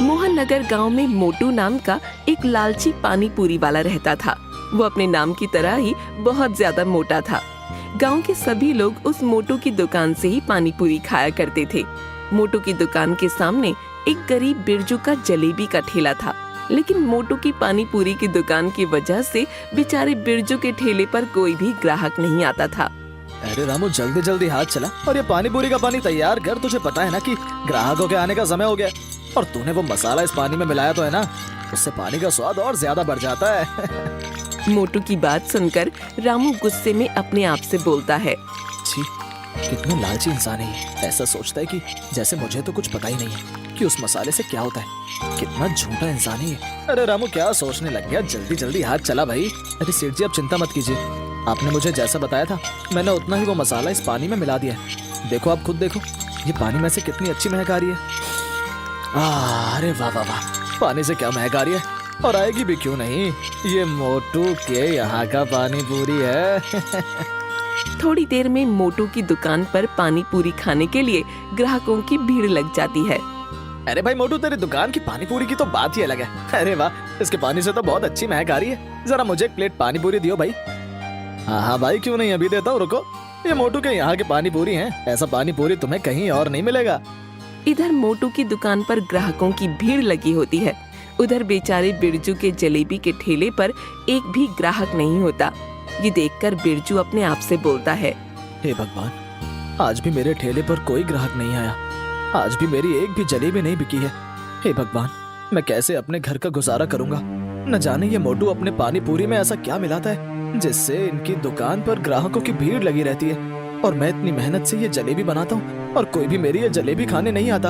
मोहन नगर गांव में मोटू नाम का एक लालची पानी पूरी वाला रहता था। वो अपने नाम की तरह ही बहुत ज्यादा मोटा था। गांव के सभी लोग उस मोटू की दुकान से ही पानी पूरी खाया करते थे। मोटू की दुकान के सामने एक गरीब बिरजू का जलेबी का ठेला था, लेकिन मोटू की पानी पूरी की दुकान की वजह से बेचारे बिरजू के ठेले पर कोई भी ग्राहक नहीं आता था। अरे रामू, जल्दी जल्दी हाथ चला और ये पानी पूरी का पानी तैयार कर। तुझे पता है ना कि ग्राहकों के आने का समय हो गया, और तूने वो मसाला इस पानी में मिलाया तो है ना, उससे पानी का स्वाद और ज्यादा बढ़ जाता है। मोटू की बात सुनकर रामू गुस्से में अपने आप से बोलता है, छी, कितना लालची इंसान है ये। ऐसा सोचता है कि जैसे मुझे तो कुछ पता ही नहीं है कि उस मसाले से क्या होता है। कितना झूठा इंसान है ये। अरे रामू, क्या सोचने लग गया? जल्दी जल्दी हाथ चला भाई। अरे सेठ जी, आप चिंता मत कीजिए, आपने मुझे जैसा बताया था मैंने उतना ही वो मसाला इस पानी में मिला दिया है। देखो, आप खुद देखो, ये पानी में से कितनी अच्छी महक आ रही है। अरे वाह वाह वाह, पानी से क्या महक आ रही है, और आएगी भी क्यों नहीं। ये मोटू के यहाँ का पानी पूरी है। थोड़ी देर में मोटू की दुकान पर पानी पूरी खाने के लिए ग्राहकों की भीड़ लग जाती है। अरे भाई मोटू, तेरी दुकान की पानी पूरी की तो बात ही अलग है। अरे वाह, इसके पानी से तो बहुत अच्छी महक आ रही है। जरा मुझे एक प्लेट पानी पूरी दियो भाई। हाँ हाँ भाई, क्यों नहीं, अभी देता हूँ, रुको। ये मोटू के यहाँ की पानी पूरी है, ऐसा पानी पूरी तुम्हें कहीं और नहीं मिलेगा। इधर मोटू की दुकान पर ग्राहकों की भीड़ लगी होती है, उधर बेचारे बिरजू के जलेबी के ठेले पर एक भी ग्राहक नहीं होता। ये देखकर बिरजू अपने आप से बोलता है, हे भगवान, आज भी मेरे ठेले पर कोई ग्राहक नहीं आया, आज भी मेरी एक भी जलेबी नहीं बिकी है। हे भगवान, मैं कैसे अपने घर का गुजारा करूंगा। न जाने ये मोटू अपने पानी पूरी में ऐसा क्या मिलाता है जिससे इनकी दुकान पर ग्राहकों की भीड़ लगी रहती है, और मैं इतनी मेहनत से ये जलेबी बनाता हूँ और कोई भी मेरी ये जलेबी खाने नहीं आता।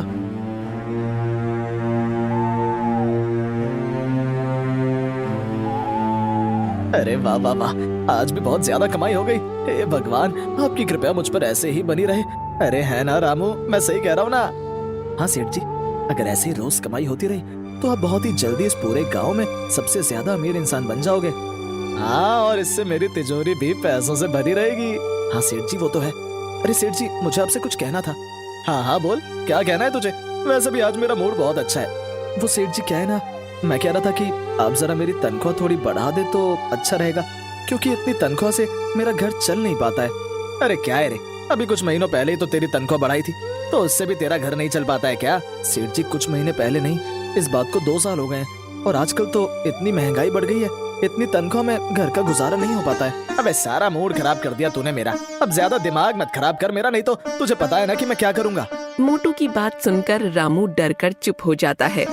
अरे वाह वाह वाह, आज भी बहुत ज्यादा कमाई हो गई। हे भगवान, आपकी कृपया मुझ पर ऐसे ही बनी रहे। अरे है ना रामू, मैं सही कह रहा हूँ ना? हाँ सेठ जी, अगर ऐसे ही रोज कमाई होती रही तो आप बहुत ही जल्दी इस पूरे गांव में सबसे ज्यादा अमीर इंसान बन जाओगे। हाँ, और इससे मेरी तिजोरी भी पैसों से भरी रहेगी। हाँ सेठ जी, वो तो है। अरे सेठ जी, मुझे आपसे कुछ कहना था। हाँ हाँ बोल, क्या कहना है तुझे? वैसे भी आज मेरा मूड बहुत अच्छा है। वो सेठ जी, क्या है ना, मैं कह रहा था कि आप जरा मेरी तनख्वाह थोड़ी बढ़ा दे तो अच्छा रहेगा, क्योंकि इतनी तनख्वाह से मेरा घर चल नहीं पाता है। अरे क्या है रे, अभी कुछ महीनों पहले ही तो तेरी तनख्वाह बढ़ाई थी, तो उससे भी तेरा घर नहीं चल पाता है क्या? सेठ जी, कुछ महीने पहले नहीं, इस बात को 2 साल हो गए हैं, और आजकल तो इतनी महंगाई बढ़ गई है, इतनी तनख्वाह में घर का गुजारा नहीं हो पाता है। अबे सारा मूड खराब कर दिया तूने मेरा। अब ज्यादा दिमाग मत खराब कर मेरा, नहीं तो तुझे पता है ना कि मैं क्या करूंगा। मोटू की बात सुनकर रामू डर कर चुप हो जाता है।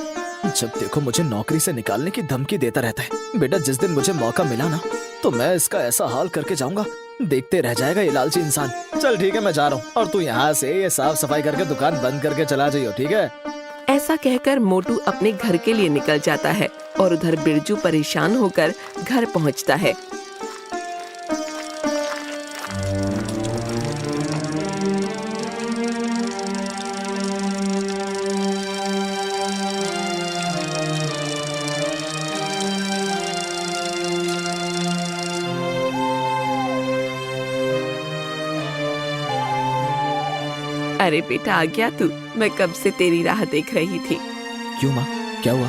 जब देखो मुझे नौकरी से निकालने की धमकी देता रहता है। बेटा, जिस दिन मुझे मौका मिला ना, तो मैं इसका ऐसा हाल करके जाऊंगा, देखते रह जाएगा ये लालची इंसान। चल ठीक है, मैं जा रहा हूँ, और तू यहाँ से ये साफ सफाई करके दुकान बंद करके चला जाइयो, ठीक है? ऐसा कहकर मोटू अपने घर के लिए निकल जाता है, और उधर बिरजू परेशान होकर घर पहुँचता है। अरे बेटा, आ गया तू? मैं कब से तेरी राह देख रही थी। क्यों माँ, क्या हुआ?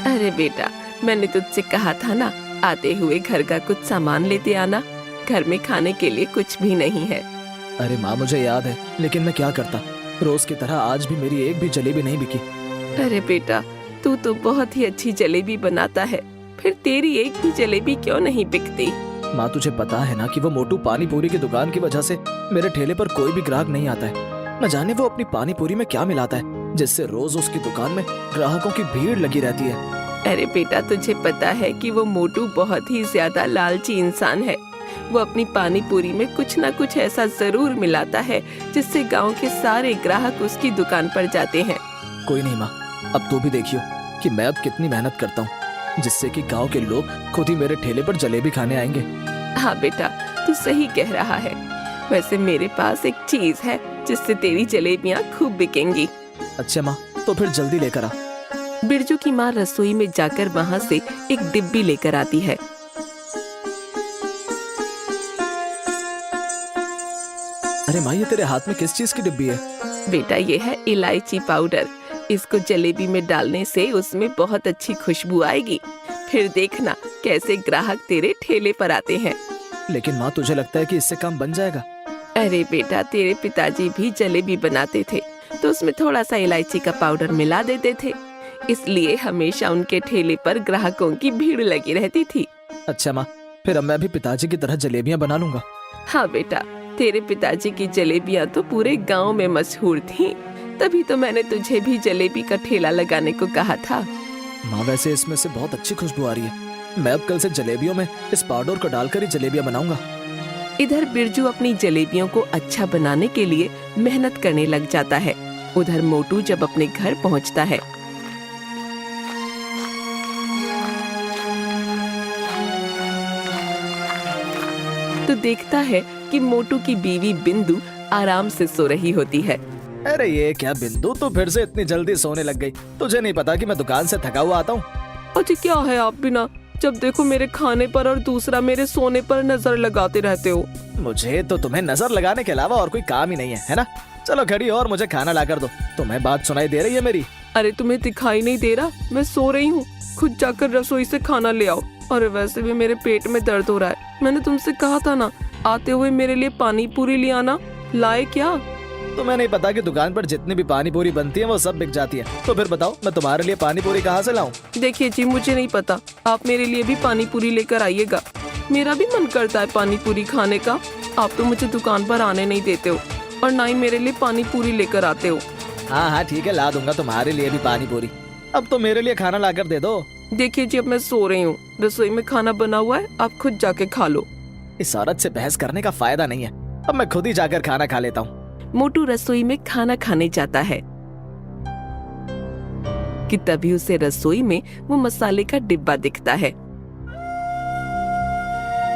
अरे बेटा, मैंने तुझसे कहा था ना, आते हुए घर का कुछ सामान लेते आना। घर में खाने के लिए कुछ भी नहीं है। अरे माँ, मुझे याद है, लेकिन मैं क्या करता, रोज की तरह आज भी मेरी एक भी जलेबी नहीं बिकी। अरे बेटा, तू तो बहुत ही अच्छी जलेबी बनाता है, फिर तेरी एक भी जलेबी क्यों नहीं बिकती? माँ, तुझे पता है ना कि वो मोटू पानी पूरी की दुकान की वजह से मेरे ठेले पर कोई भी ग्राहक नहीं आता है। न जाने वो अपनी पानी पूरी में क्या मिलाता है जिससे रोज उसकी दुकान में ग्राहकों की भीड़ लगी रहती है। अरे बेटा, तुझे पता है कि वो मोटू बहुत ही ज्यादा लालची इंसान है। वो अपनी पानी पूरी में कुछ न कुछ ऐसा जरूर मिलाता है जिससे गांव के सारे ग्राहक उसकी दुकान पर जाते हैं। कोई नहीं माँ, अब तू भी देखियो कि मैं अब कितनी मेहनत करता हूँ, जिससे कि गांव के लोग खुद ही मेरे ठेले पर जलेबी खाने आएंगे। हाँ बेटा, तू सही कह रहा है। वैसे मेरे पास एक चीज है जिससे तेरी जलेबियाँ खूब बिकेंगी। अच्छा माँ, तो फिर जल्दी लेकर आ। बिरजू की माँ रसोई में जाकर वहाँ से एक डिब्बी लेकर आती है। अरे माँ, ये तेरे हाथ में किस चीज की डिब्बी है? बेटा, ये है इलायची पाउडर। इसको जलेबी में डालने से उसमें बहुत अच्छी खुशबू आएगी। फिर देखना कैसे ग्राहक तेरे ठेले पर आते हैं। लेकिन माँ, तुझे लगता है कि इससे काम बन जाएगा? अरे बेटा, तेरे पिताजी भी जलेबी बनाते थे तो उसमें थोड़ा सा इलायची का पाउडर मिला देते थे, इसलिए हमेशा उनके ठेले पर ग्राहकों की भीड़ लगी रहती थी। अच्छा माँ, फिर अब मैं भी पिताजी की तरह जलेबियाँ बना लूंगा। हाँ बेटा, तेरे पिताजी की जलेबियाँ तो पूरे गांव में मशहूर थीं, तभी तो मैंने तुझे भी जलेबी का ठेला लगाने को कहा था। माँ, वैसे इसमें से बहुत अच्छी खुशबू आ रही है। मैं अब कल से जलेबियों में इस पाउडर को डालकर ही जलेबियाँ बनाऊंगा। इधर बिरजू अपनी जलेबियों को अच्छा बनाने के लिए मेहनत करने लग जाता है। उधर मोटू जब अपने घर पहुंचता है तो देखता है कि मोटू की बीवी बिंदु आराम से सो रही होती है। अरे ये क्या बिंदु, तू फिर से इतनी जल्दी सोने लग गई? तुझे नहीं पता कि मैं दुकान से थका हुआ आता हूँ? अच्छा क्या है आप बिना जब देखो मेरे खाने पर और दूसरा मेरे सोने पर नजर लगाते रहते हो। मुझे तो तुम्हें नजर लगाने के अलावा और कोई काम ही नहीं है ना? चलो खड़ी हो और मुझे खाना ला कर दो। तुम्हें बात सुनाई दे रही है मेरी? अरे तुम्हें दिखाई नहीं दे रहा? मैं सो रही हूँ, खुद जाकर रसोई से खाना ले आओ। अरे वैसे भी मेरे पेट में दर्द हो रहा है, मैंने तुमसे कहा था ना आते हुए मेरे लिए पानी पूरी ले आना। लाए क्या? तुम्हें नहीं पता कि दुकान पर जितनी भी पानी पूरी बनती है वो सब बिक जाती है? तो फिर बताओ मैं तुम्हारे लिए पानी पूरी कहाँ से लाऊं? देखिए जी, मुझे नहीं पता, आप मेरे लिए भी पानी पूरी लेकर आइएगा। मेरा भी मन करता है पानी पूरी खाने का। आप तो मुझे दुकान पर आने नहीं देते हो और ना ही मेरे लिए पानी पूरी लेकर आते हो। हाँ हाँ ठीक है, ला दूंगा तुम्हारे लिए भी पानी पूरी। अब तो मेरे लिए खाना ला कर दे दो। देखिए जी, अब मैं सो रही हूँ, रसोई में खाना बना हुआ है, आप खुद जाके खा लो। इस औरत से बहस करने का फायदा नहीं है, अब मैं खुद ही जाकर खाना खा लेता हूँ। मोटू रसोई में खाना खाने जाता है कि तभी उसे रसोई में वो मसाले का डिब्बा दिखता है।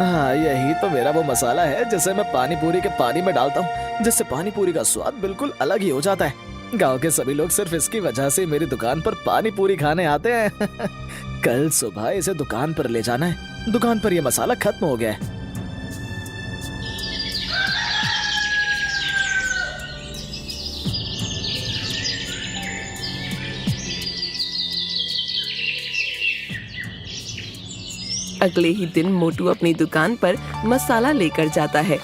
हाँ, यही तो मेरा वो मसाला है जिसे मैं पानी पूरी के पानी में डालता हूँ, जिससे पानी पूरी का स्वाद बिल्कुल अलग ही हो जाता है। गांव के सभी लोग सिर्फ इसकी वजह से मेरी दुकान पर पानी पूरी खाने आते हैं। कल सुबह इसे दुकान पर ले जाना है। दुकान पर ये मसाला खत्म हो गया है। अगले ही दिन मोटू अपनी दुकान पर मसाला लेकर जाता है।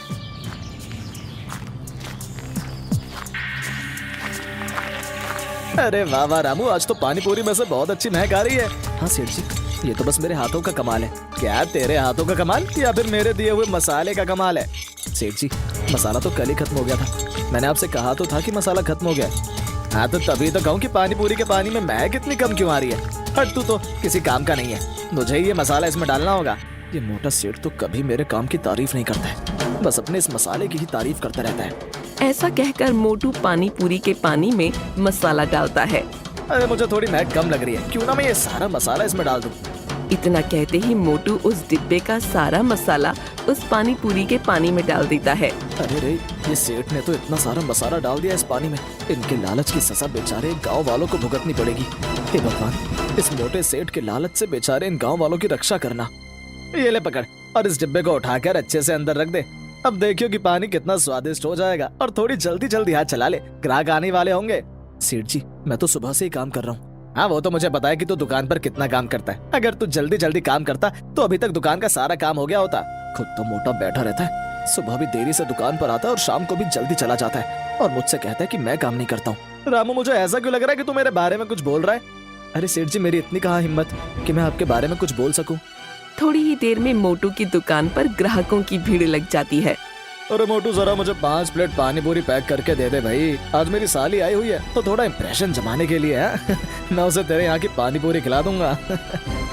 अरे वाह वाह रामू, आज तो पानी पूरी में से बहुत अच्छी महक आ रही है। हाँ सेठ जी, ये तो बस मेरे हाथों का कमाल है। क्या तेरे हाथों का कमाल या फिर मेरे दिए हुए मसाले का कमाल है? सेठ जी, मसाला तो कल ही खत्म हो गया था। मैंने आपसे कहा तो था कि मसाला खत्म हो गया है। हाँ तो तभी तो कहूँ कि पानी पूरी के पानी में महक इतनी कम क्यों आ रही है? हट, तू तो किसी काम का नहीं है, मुझे ये मसाला इसमें डालना होगा। ये मोटा सेठ तो कभी मेरे काम की तारीफ नहीं करता है, बस अपने इस मसाले की ही तारीफ करता रहता है। ऐसा कहकर मोटू पानी पूरी के पानी में मसाला डालता है। अरे मुझे थोड़ी महक कम लग रही है, क्यों ना मैं ये सारा मसाला इसमें डाल दूं? इतना कहते ही मोटू उस डिब्बे का सारा मसाला उस पानी पूरी के पानी में डाल देता है। अरे रे, ये सेठ ने तो इतना सारा मसाला डाल दिया इस पानी में। इनके लालच की सजा बेचारे गांव वालों को भुगतनी पड़ेगी। हे भगवान, इस मोटे सेठ के लालच से बेचारे इन गांव वालों की रक्षा करना। ये ले पकड़ और इस डिब्बे को उठाकर अच्छे से अंदर रख दे। अब देखियो कि पानी कितना स्वादिष्ट हो जाएगा। और थोड़ी जल्दी जल्दी हाथ चला ले, ग्राहक आने वाले होंगे। सेठ जी, मैं तो सुबह से ही काम कर रहा हूँ। हाँ वो तो मुझे पता है कि तू दुकान पर कितना काम करता है। अगर तू जल्दी जल्दी काम करता तो अभी तक दुकान का सारा काम हो गया होता। खुद तो मोटा बैठा रहता है, सुबह भी देरी से दुकान पर आता है और शाम को भी जल्दी चला जाता है और मुझसे कहता है कि मैं काम नहीं करता हूँ। रामू, मुझे ऐसा क्यों लग रहा है कि तू मेरे बारे में कुछ बोल रहा है? अरे सेठ जी, मेरी इतनी कहाँ हिम्मत कि मैं आपके बारे में कुछ बोल सकूं। थोड़ी ही देर में मोटू की दुकान पर ग्राहकों की भीड़ लग जाती है। अरे मोटू, जरा मुझे 5 प्लेट पानी पूरी पैक करके दे दे भाई। आज मेरी साली आई हुई है तो थोड़ा इम्प्रेशन जमाने के लिए है। मैं उसे तेरे यहाँ की पानी पूरी खिला दूंगा।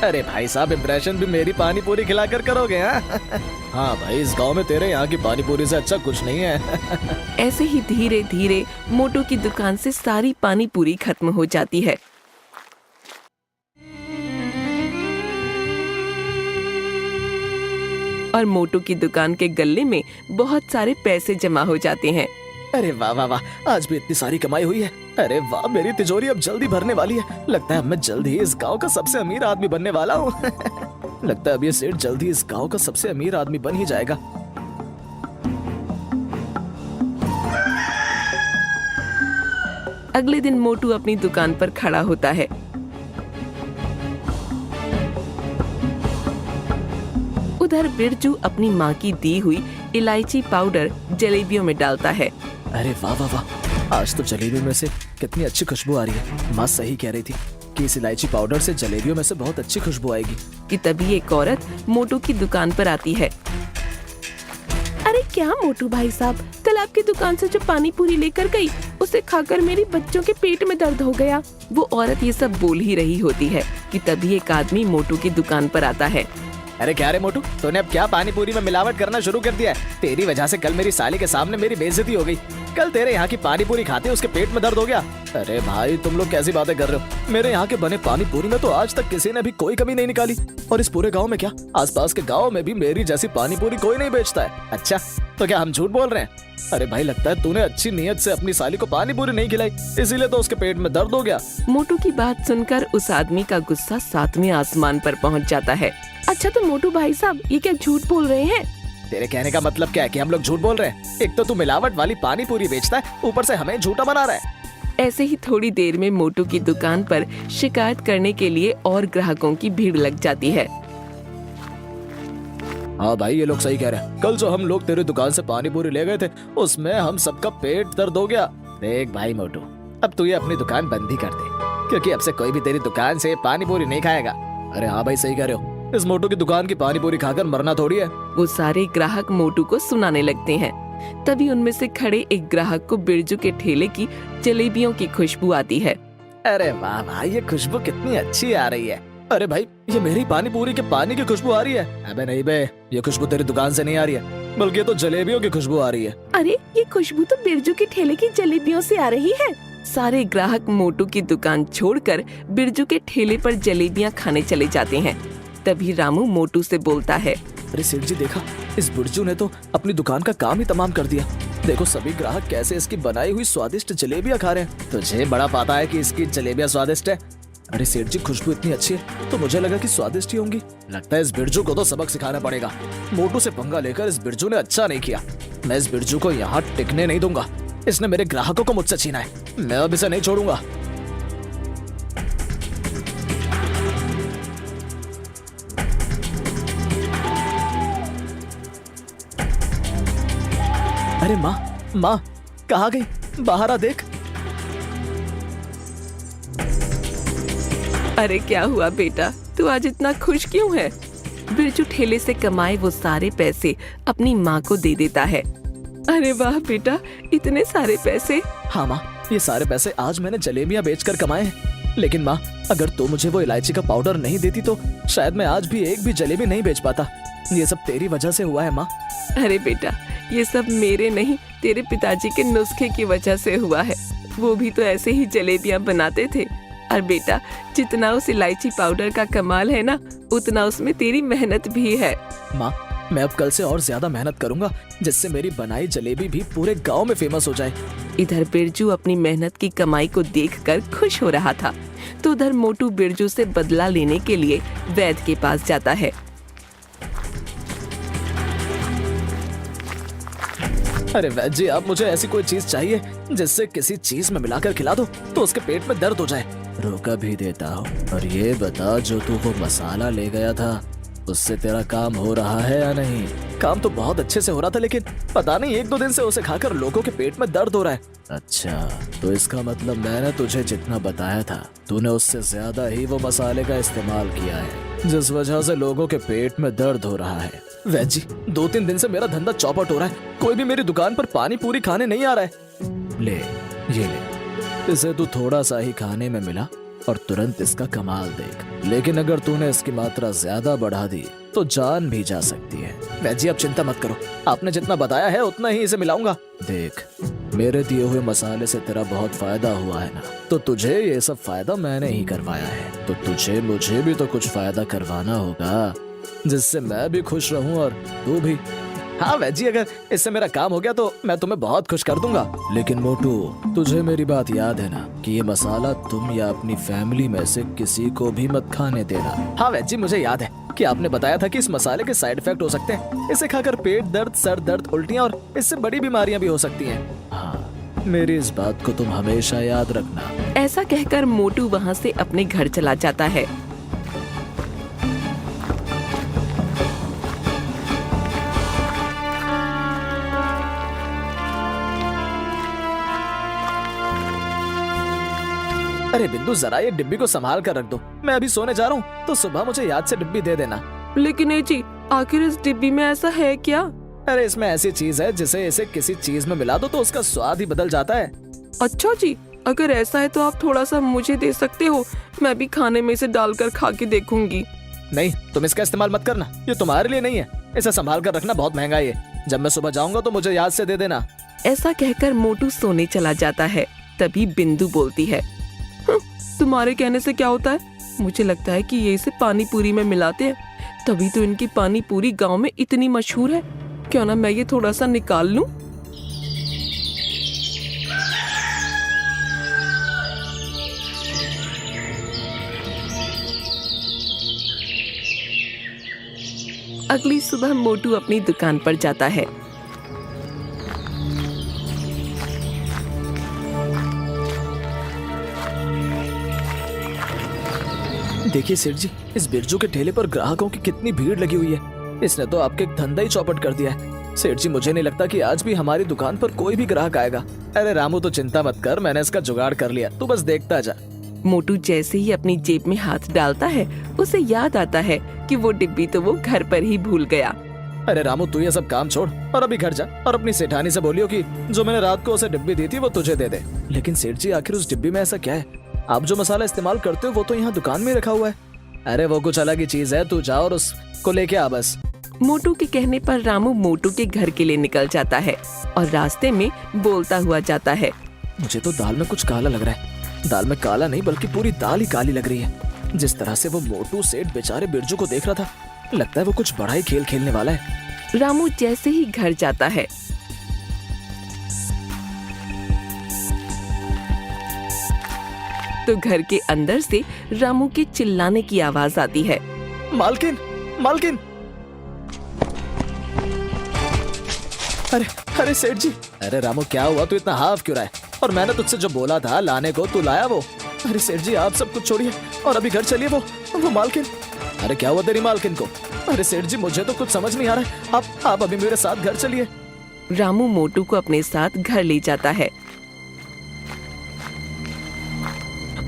अरे भाई साहब, इम्प्रेशन भी मेरी पानी पूरी खिलाकर करोगे? हाँ भाई, इस गांव में तेरे यहाँ की पानी पूरी से अच्छा कुछ नहीं है। ऐसे ही धीरे धीरे मोटू की दुकान से सारी पानी पूरी खत्म हो जाती है। और मोटू की दुकान के गल्ले में बहुत सारे पैसे जमा हो जाते हैं। अरे वाह वाह वाह, आज भी इतनी सारी कमाई हुई है। अरे वाह, मेरी तिजोरी अब जल्दी भरने वाली है। लगता है अब मैं जल्द ही इस गांव का सबसे अमीर आदमी बनने वाला हूँ। लगता है अब ये सेठ जल्दी इस गांव का सबसे अमीर आदमी बन ही जाएगा। अगले दिन मोटू अपनी दुकान पर खड़ा होता है। उधर बिरजू अपनी माँ की दी हुई इलायची पाउडर जलेबियों में डालता है। अरे वाह वाह वाह, आज तो जलेबियों में से कितनी अच्छी खुशबू आ रही है। माँ सही कह रही थी कि इस इलायची पाउडर से जलेबियों में से बहुत अच्छी खुशबू आएगी। कि तभी एक औरत मोटू की दुकान पर आती है। अरे क्या मोटू भाई साहब, कल आपकी दुकान से जो पानी पूरी लेकर गई उसे खाकर मेरे बच्चों के पेट में दर्द हो गया। वो औरत ये सब बोल ही रही होती है कि तभी एक आदमी मोटू की दुकान पर आता है। अरे क्या रे मोटू, तूने अब क्या पानी पूरी में मिलावट करना शुरू कर दिया है? तेरी वजह से कल मेरी साली के सामने मेरी बेइज्जती हो गई। कल तेरे यहाँ की पानी पूरी खाते उसके पेट में दर्द हो गया। अरे भाई तुम लोग कैसी बातें कर रहे हो? मेरे यहाँ के बने पानी पूरी में तो आज तक किसी ने भी कोई कमी नहीं निकाली। और इस पूरे गांव में क्या, आसपास के गांव में भी मेरी जैसी पानी पूरी कोई नहीं बेचता है। अच्छा, तो क्या हम झूठ बोल रहे हैं? अरे भाई लगता है तूने अच्छी नीयत से अपनी साली को पानी पूरी नहीं खिलाई, इसीलिए तो उसके पेट में दर्द हो गया। मोटू की बात सुनकर उस आदमी का गुस्सा 7वें आसमान पर पहुंच जाता है। अच्छा तो मोटू भाई साहब, ये क्या झूठ बोल रहे हैं? तेरे कहने का मतलब क्या है कि हम लोग झूठ बोल रहे हैं? एक तो तू मिलावट वाली पानी पूरी बेचता है, ऊपर से हमें झूठा बना रहा है। ऐसे ही थोड़ी देर में मोटू की दुकान पर शिकायत करने के लिए और ग्राहकों की भीड़ लग जाती है। हाँ भाई ये लोग सही कह रहे हैं। कल जो हम लोग तेरी दुकान से पानी पूरी ले गए थे उसमें हम सबका पेट दर्द हो गया। देख भाई मोटू, अब तू ये अपनी दुकान बंद ही कर दे, क्योंकि अब से कोई भी तेरी दुकान से पानी पूरी नहीं खाएगा। अरे हाँ भाई सही कह रहे हो, इस मोटू की दुकान की पानी पूरी खाकर मरना थोड़ी है। वो सारे ग्राहक मोटू को सुनाने लगते हैं। तभी उनमें से खड़े एक ग्राहक को बिरजू के ठेले की जलेबियों की खुशबू आती है। अरे वाह भाई, ये खुशबू कितनी अच्छी आ रही है। अरे भाई ये मेरी पानी पूरी के पानी की खुशबू आ रही है। अबे नहीं बे, ये खुशबू तेरी दुकान से नहीं आ रही है, बल्कि ये तो जलेबियों की खुशबू आ रही है। अरे ये खुशबू तो बिरजू के ठेले की जलेबियों से आ रही है। सारे ग्राहक मोटू की दुकान छोड़कर बिरजू के ठेले पर जलेबियां खाने चले जाते हैं। तभी रामू मोटू से बोलता है। अरे सेठ जी देखा, इस बिरजू ने तो अपनी दुकान का काम ही तमाम कर दिया। देखो सभी ग्राहक कैसे इसकी बनाई हुई स्वादिष्ट जलेबियां खा रहे हैं। तुझे बड़ा पता है कि इसकी जलेबियां स्वादिष्ट है। अरे सेठ जी खुशबू इतनी अच्छी है तो मुझे लगा कि स्वादिष्ट ही होंगी। लगता है इस बिरजू को तो सबक सिखाना पड़ेगा। मोटू से पंगा लेकर इस बिरजू ने अच्छा नहीं किया। मैं इस बिरजू को यहाँ टिकने नहीं दूंगा। इसने मेरे ग्राहकों को मुझसे छीना है, मैं अब इसे नहीं छोड़ूंगा। अरे माँ, माँ कहाँ गई? बाहर आ देख। अरे क्या हुआ बेटा, तू आज इतना खुश क्यों है? बिरजू ठेले से कमाए वो सारे पैसे अपनी माँ को दे देता है। अरे वाह बेटा, इतने सारे पैसे। हाँ माँ, ये सारे पैसे आज मैंने जलेबियाँ बेचकर कमाए हैं। लेकिन माँ, अगर तू मुझे वो इलायची का पाउडर नहीं देती तो शायद मैं आज भी एक भी जलेबी नहीं बेच पाता। ये सब तेरी वजह से हुआ है माँ। अरे बेटा, ये सब मेरे नहीं तेरे पिताजी के नुस्खे की वजह से हुआ है। वो भी तो ऐसे ही जलेबियां बनाते थे। और बेटा, जितना उस इलायची पाउडर का कमाल है ना, उतना उसमें तेरी मेहनत भी है। माँ, मैं अब कल से और ज्यादा मेहनत करूंगा, जिससे मेरी बनाई जलेबी भी पूरे गांव में फेमस हो जाए। इधर बिरजू अपनी मेहनत की कमाई को देखकर खुश हो रहा था, तो उधर मोटू बिरजू से बदला लेने के लिए वैद्य के पास जाता है। अरे वैद्य जी, आप मुझे ऐसी कोई चीज चाहिए जिससे किसी चीज में मिलाकर खिला दो तो उसके पेट में दर्द हो जाए। रोका भी देता हूँ। और ये बता, जो तू वो मसाला ले गया था उससे तेरा काम हो रहा है या नहीं? काम तो बहुत अच्छे से हो रहा था, लेकिन पता नहीं 1-2 दिन से उसे खाकर लोगों के पेट में दर्द हो रहा है। अच्छा, तो इसका मतलब मैंने तुझे जितना बताया था तूने उससे ज्यादा ही वो मसाले का इस्तेमाल किया है, जिस वजह से लोगों के पेट में दर्द हो रहा है। वैद्य जी, 2-3 दिन से मेरा धंधा चौपट हो रहा है, कोई भी मेरी दुकान पर पानी पूरी खाने नहीं आ रहा है। ले, ये ले, इसे तू थोड़ा सा ही खाने में मिला और तुरंत इसका कमाल देख। लेकिन अगर तूने इसकी मात्रा ज्यादा बढ़ा दी तो जान भी जा सकती है। वैद्य जी, आप चिंता मत करो, आपने जितना बताया है उतना ही इसे मिलाऊंगा। देख, मेरे दिए हुए मसाले से तेरा बहुत फायदा हुआ है ना, तो तुझे ये सब फायदा मैंने ही करवाया है, तो तुझे मुझे भी तो कुछ फायदा करवाना होगा, जिससे मैं भी खुश रहूं और तू भी। हाँ वैद्य जी, अगर इससे मेरा काम हो गया तो मैं तुम्हें बहुत खुश कर दूंगा। लेकिन मोटू, तुझे मेरी बात याद है ना कि ये मसाला तुम या अपनी फैमिली में से किसी को भी मत खाने देना। हाँ वैद्य जी, मुझे याद है कि आपने बताया था कि इस मसाले के साइड इफेक्ट हो सकते हैं। इसे खाकर पेट दर्द, सर दर्द, उल्टियाँ और इससे बड़ी बीमारियां भी हो सकती हैं। हाँ, मेरी इस बात को तुम हमेशा याद रखना। ऐसा कहकर मोटू वहाँ से अपने घर चला जाता है। अरे बिंदु, जरा ये डिब्बी को संभाल कर रख दो। मैं अभी सोने जा रहा हूँ, तो सुबह मुझे याद से डिब्बी दे देना। लेकिन ए जी, आखिर इस डिब्बी में ऐसा है क्या? अरे इसमें ऐसी चीज है जिसे इसे किसी चीज में मिला दो तो उसका स्वाद ही बदल जाता है। अच्छा जी, अगर ऐसा है तो आप थोड़ा सा मुझे दे सकते हो, मैं भी खाने में इसे डालकर खा के देखूंगी। नहीं, तुम इसका इस्तेमाल मत करना, ये तुम्हारे लिए नहीं है। इसे संभाल कर रखना, बहुत महंगा है ये। जब मैं सुबह जाऊंगा तो मुझे याद से दे देना। ऐसा कहकर मोटू सोने चला जाता है। तभी बिंदु बोलती है, तुम्हारे कहने से क्या होता है? मुझे लगता है कि ये इसे पानी पूरी में मिलाते हैं, तभी तो इनकी पानी पूरी गांव में इतनी मशहूर है। क्यों ना मैं ये थोड़ा सा निकाल लूं? अगली सुबह मोटू अपनी दुकान पर जाता है। देखिए सेठ जी, इस बिरजू के ठेले पर ग्राहकों की कितनी भीड़ लगी हुई है। इसने तो आपके धंधा ही चौपट कर दिया है। सेठ जी, मुझे नहीं लगता कि आज भी हमारी दुकान पर कोई भी ग्राहक आएगा। अरे रामू, तो चिंता मत कर, मैंने इसका जुगाड़ कर लिया, तू बस देखता जा। मोटू जैसे ही अपनी जेब में हाथ डालता है, उसे याद आता है कि वो डिब्बी तो वो घर पर ही भूल गया। अरे रामू, तू ये सब काम छोड़ और अभी घर जा और अपनी सेठानी से बोलियो कि जो मैंने रात को उसे डिब्बी दी थी वो तुझे दे दे। लेकिन सेठ जी, आखिर उस डिब्बी में ऐसा क्या है? आप जो मसाला इस्तेमाल करते हो वो तो यहाँ दुकान में रखा हुआ है। अरे वो कुछ अलग ही चीज है, तू जा और उसको लेके आ बस। मोटू के कहने पर रामू मोटू के घर के लिए निकल जाता है और रास्ते में बोलता हुआ जाता है, मुझे तो दाल में कुछ काला लग रहा है। दाल में काला नहीं बल्कि पूरी दाल ही काली लग रही है। जिस तरह से वो मोटू सेठ बेचारे बिरजू को देख रहा था, लगता है वो कुछ बड़ा ही खेल खेलने वाला है। रामू जैसे ही घर जाता है, तो घर के अंदर से रामू के चिल्लाने की आवाज आती है, मालकिन, मालकिन। अरे अरे सेठ जी। अरे रामू, क्या हुआ? तू इतना हाफ क्यों रहा है? और मैंने तुझसे जो बोला था लाने को, तू लाया वो? अरे सेठ जी, आप सब कुछ छोड़िए और अभी घर चलिए। वो मालकिन। अरे क्या हुआ तेरी मालकिन को? अरे सेठ जी, मुझे तो कुछ समझ नहीं आ रहा है। आप अभी मेरे साथ घर चलिए। रामू मोटू को अपने साथ घर ले जाता है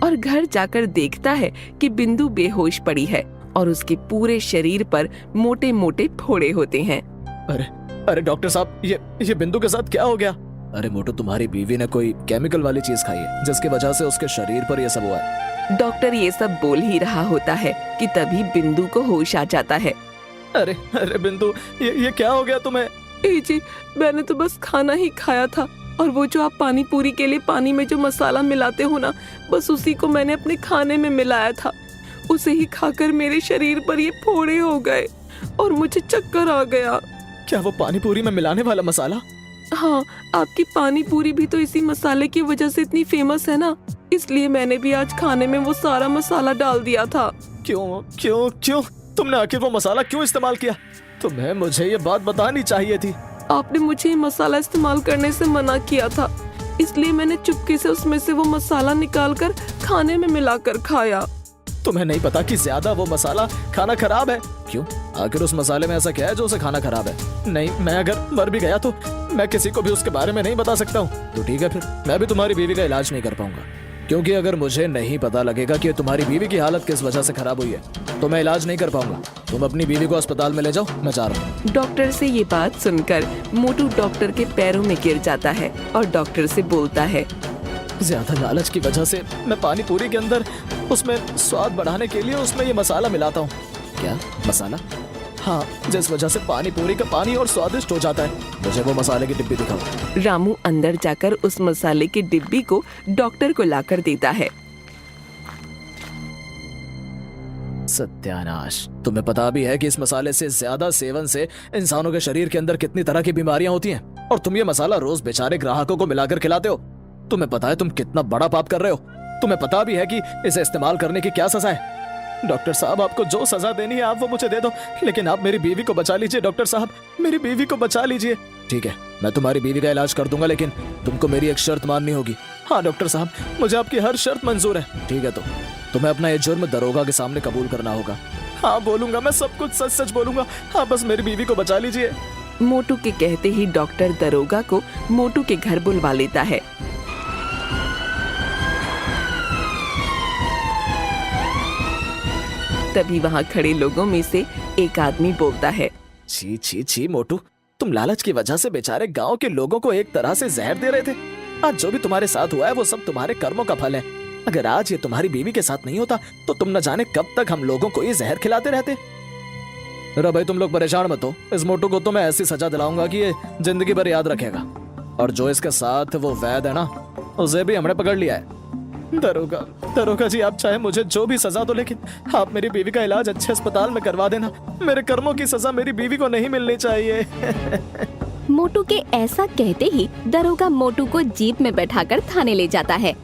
और घर जाकर देखता है कि बिंदु बेहोश पड़ी है और उसके पूरे शरीर पर मोटे मोटे फोड़े होते हैं। अरे डॉक्टर साहब, ये बिंदु के साथ क्या हो गया? अरे मोटू, तुम्हारी बीवी ने कोई केमिकल वाली चीज खाई है जिसकी वजह से उसके शरीर पर यह सब हुआ है। डॉक्टर ये सब बोल ही रहा होता है कि तभी बिंदु को होश आ जाता है। अरे अरे बिंदु, ये क्या हो गया तुम्हें? जी, मैंने तो बस खाना ही खाया था और वो जो आप पानी पूरी के लिए पानी में जो मसाला मिलाते हो ना, बस उसी को मैंने अपने खाने में मिलाया था। उसे ही खाकर मेरे शरीर पर ये फोड़े हो गए और मुझे चक्कर आ गया। क्या वो पानी पूरी में मिलाने वाला मसाला? हाँ, आपकी पानी पूरी भी तो इसी मसाले की वजह से इतनी फेमस है ना, इसलिए मैंने भी आज खाने में वो सारा मसाला डाल दिया था। क्यों क्यों क्यों? तुमने आखिर वो मसाला क्यों इस्तेमाल किया? तुम्हें मुझे ये बात बतानी चाहिए थी। आपने मुझे ये मसाला इस्तेमाल करने से मना किया था, इसलिए मैंने चुपके से उसमें से वो मसाला निकालकर खाने में मिलाकर खाया। तुम्हें नहीं पता कि ज्यादा वो मसाला खाना खराब है? क्यों? आखिर उस मसाले में ऐसा क्या है जो उसे खाना खराब है? नहीं, मैं अगर मर भी गया तो मैं किसी को भी उसके बारे में नहीं बता सकता हूँ। तो ठीक है, फिर मैं भी तुम्हारी बीवी का इलाज नहीं कर पाऊंगा, क्योंकि अगर मुझे नहीं पता लगेगा कि तुम्हारी बीवी की हालत किस वजह से खराब हुई है तो मैं इलाज नहीं कर पाऊंगा। तुम अपनी बीवी को अस्पताल में ले जाओ, मैं जा रहा हूँ। डॉक्टर से ये बात सुनकर मोटू डॉक्टर के पैरों में गिर जाता है और डॉक्टर से बोलता है, ज्यादा लालच की वजह से मैं पानी पूरी के अंदर उसमें स्वाद बढ़ाने के लिए उसमें ये मसाला मिलाता हूँ। क्या मसाला? हाँ, जिस वजह से पानी पूरी का पानी और स्वादिष्ट हो जाता है। मुझे वो मसाले की डिब्बी दिखाओ। रामू अंदर जाकर उस मसाले की डिब्बी को डॉक्टर को लाकर देता है। सत्यानाश, तुम्हें पता भी है कि इस मसाले से ज्यादा सेवन से इंसानों के शरीर के अंदर कितनी तरह की बीमारियां होती हैं, और तुम ये मसाला रोज बेचारे ग्राहकों को मिलाकर खिलाते हो। तुम्हें पता है तुम कितना बड़ा पाप कर रहे हो? तुम्हें पता भी है कि इसे इस्तेमाल करने की क्या सजा है? डॉक्टर साहब, आपको जो सजा देनी है आप वो मुझे दे दो, लेकिन आप मेरी बीवी को बचा लीजिए। डॉक्टर साहब, मेरी बीवी को बचा लीजिए। ठीक है, मैं तुम्हारी बीवी का इलाज कर दूंगा, लेकिन तुमको मेरी एक शर्त माननी होगी। हाँ डॉक्टर साहब, मुझे आपकी हर शर्त मंजूर है। ठीक है, तो तुम्हें अपना ये जुर्म दरोगा के सामने कबूल करना होगा। हाँ बोलूंगा, मैं सब कुछ सच सच बोलूंगा। हाँ बस मेरी बीवी को बचा लीजिए। मोटू के कहते ही डॉक्टर दरोगा को मोटू के घर बुलवा लेता है। तभी वहाँ खड़े लोगों में से एक आदमी बोलता है, छी छी छी मोटू, तुम लालच की वजह से बेचारे गांव के लोगों को एक तरह से जहर दे रहे थे। आज जो भी तुम्हारे साथ हुआ है वो सब तुम्हारे कर्मों का फल है। अगर आज ये तुम्हारी बीवी के साथ नहीं होता तो तुम न जाने कब तक हम लोगों को ये जहर खिलाते रहते। अरे भाई तुम लोग परेशान मत हो, इस मोटू को तो मैं ऐसी सजा दिलाऊंगा कि ये जिंदगी भर याद रखेगा। और जो इसके साथ वो वैद है ना, उसे भी हमने पकड़ लिया है। दरोगा दरोगा जी, आप चाहे मुझे जो भी सजा दो, लेकिन आप मेरी बीवी का इलाज अच्छे अस्पताल में करवा देना। मेरे कर्मों की सजा मेरी बीवी को नहीं मिलनी चाहिए। मोटू के ऐसा कहते ही दरोगा मोटू को जीप में बैठाकर थाने ले जाता है।